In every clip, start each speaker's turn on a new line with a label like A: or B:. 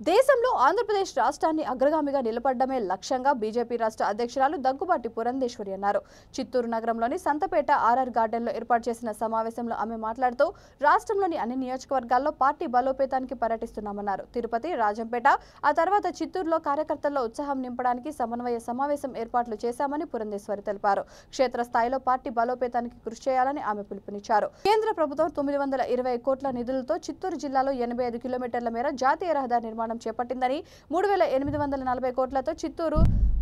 A: దేశంలో ఆంధ్రప్రదేశ్ రాష్ట్రాన్ని అగ్రగామిగా నిలబడడమే లక్ష్యంగా బీజేపీ రాష్ట్ర అధ్యక్షురాలు దగ్గుబాటి పురంధేశ్వరి అన్నారు. చిత్తూరు నగరంలోని సంతపేట ఆర్ఆర్ గార్డెన్లో ఏర్పాటు చేసిన సమావేశంలో ఆమె మాట్లాడుతూ రాష్ట్రంలోని అన్ని నియోజకవర్గాల్లో పార్టీ బలోపేతానికి పర్యటిస్తున్నామన్నారు. తిరుపతి, రాజంపేట, ఆ తర్వాత చిత్తూరులో కార్యకర్తల్లో ఉత్సాహం నింపడానికి సమన్వయ సమావేశం ఏర్పాట్లు చేశామని పురంధేశ్వరి తెలిపారు. క్షేత్రస్థాయిలో పార్టీ బలోపేతానికి కృషి చేయాలని ఆమె పిలుపునిచ్చారు. కేంద్ర ప్రభుత్వం 920 కోట్ల నిధులతో చిత్తూరు జిల్లాలో 85 కిలోమీటర్ల మేర జాతీయ రహదారి నిర్మాణం చేపట్టిందని, 3840 కోట్లతో చిత్తూరు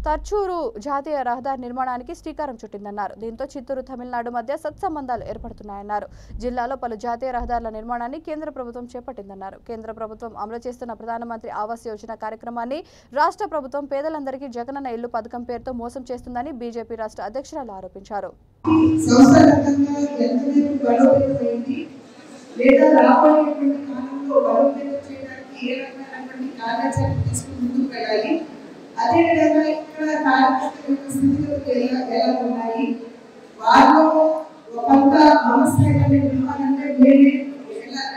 A: తర్చూరు జాతీయ రహదారి నిర్మాణానికి శ్రీకారం చుట్టిందన్నారు. దీంతో చిత్తూరు, తమిళనాడు మధ్య సత్సంబంధాలు ఏర్పడుతున్నాయన్నారు. జిల్లాలో పలు జాతీయ రహదారుల నిర్మాణాన్ని కేంద్ర ప్రభుత్వం చేపట్టిందన్నారు. కేంద్ర ప్రభుత్వం అమలు చేస్తున్న ప్రధానమంత్రి ఆవాస్ యోజన కార్యక్రమాన్ని రాష్ట్ర ప్రభుత్వం పేదలందరికీ జగనన్న ఇల్లు పథకం పేరుతో మోసం చేస్తుందని బీజేపీ రాష్ట్ర అధ్యక్షురాలు ఆరోపించారు.
B: అదేవిధంగా ఇక్కడ కార్యకర్తల స్థితిగతులు ఎలా ఉన్నాయి, వాళ్ళు కొంత మనస్థైర్యాన్ని నింపాలంటే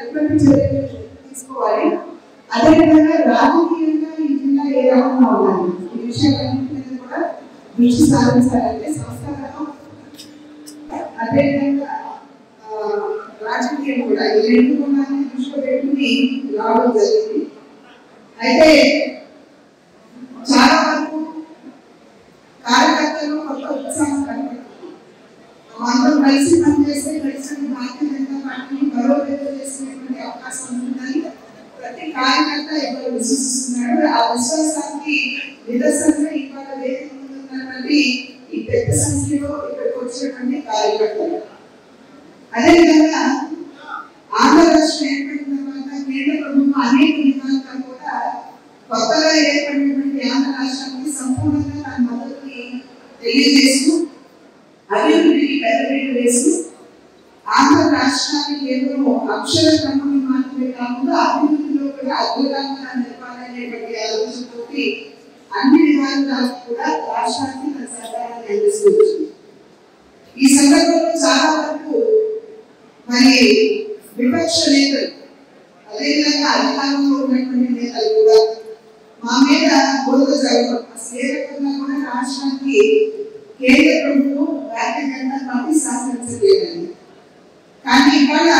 B: ఎటువంటి చర్యలు తీసుకోవాలి, అదేవిధంగా రాజకీయంగా ఈ జిల్లా ఏ రకంగా ఉండాలి, ఈ విషయాలన్నింటి మీద కూడా దృష్టి సాధించాలంటే సంస్థాగతం అదేవిధంగా రాజకీయం కూడా ఈ రెండు గుణాన్ని దృష్టిలో పెట్టుకుని రావడం జరిగింది. అయితే చాలా వరకు కార్యకర్తలు కొత్త ఉత్సాహం కనబడుతుంది. అందరూ కలిసి పనిచేస్తే కలిసి భారతీయ జనతా పార్టీని బలోపేతం చేసినటువంటి అవకాశం ఉంటుందని ప్రతి కార్యకర్త ఎవరు విశ్వసిస్తున్నాడు. ఆ విశ్వాసానికి నిదర్శనంగా ఇవాళ వేదిక ముందున్నటువంటి ఈ పెద్ద సంఖ్యలో ఇక్కడికి వచ్చినటువంటి కార్యకర్తలు. అదేవిధంగా ఆంధ్ర రాష్ట్రం ఏర్పడిన తర్వాత కేంద్ర ప్రభుత్వం అనేక విధాలుగా కూడా కొత్తగా ఏర్పడినటువంటి ఆంధ్ర రాష్ట్రానికి సంపూర్ణంగా తన మద్దతుని తెలియజేస్తూ అభివృద్ధికి పెద్దపీట వేస్తూ ఆంధ్ర రాష్ట్రాన్ని కేవలం అక్షర క్రమాన్ని మాత్రమే కాకుండా అభివృద్ధిలో కూడా అద్భుతంగా నిలపాలనేటువంటి ఆలోచనతో అన్ని విధాలుగా కూడా రాష్ట్రానికి తన సహకారాన్ని అందిస్తూ వచ్చింది. ఈ సందర్భంలో చాలా వరకు మరి విపక్ష నేతలు అదేవిధంగా అధికారంలో ఉన్నటువంటి నేతలు కూడా మా మీద బోధ జరగడం అసలు ఏ రకంగా కూడా రాష్ట్రానికి కేంద్ర ప్రభుత్వం భారతీయ జనతా పార్టీ సహకరించలేదండి. కానీ ఇవాళ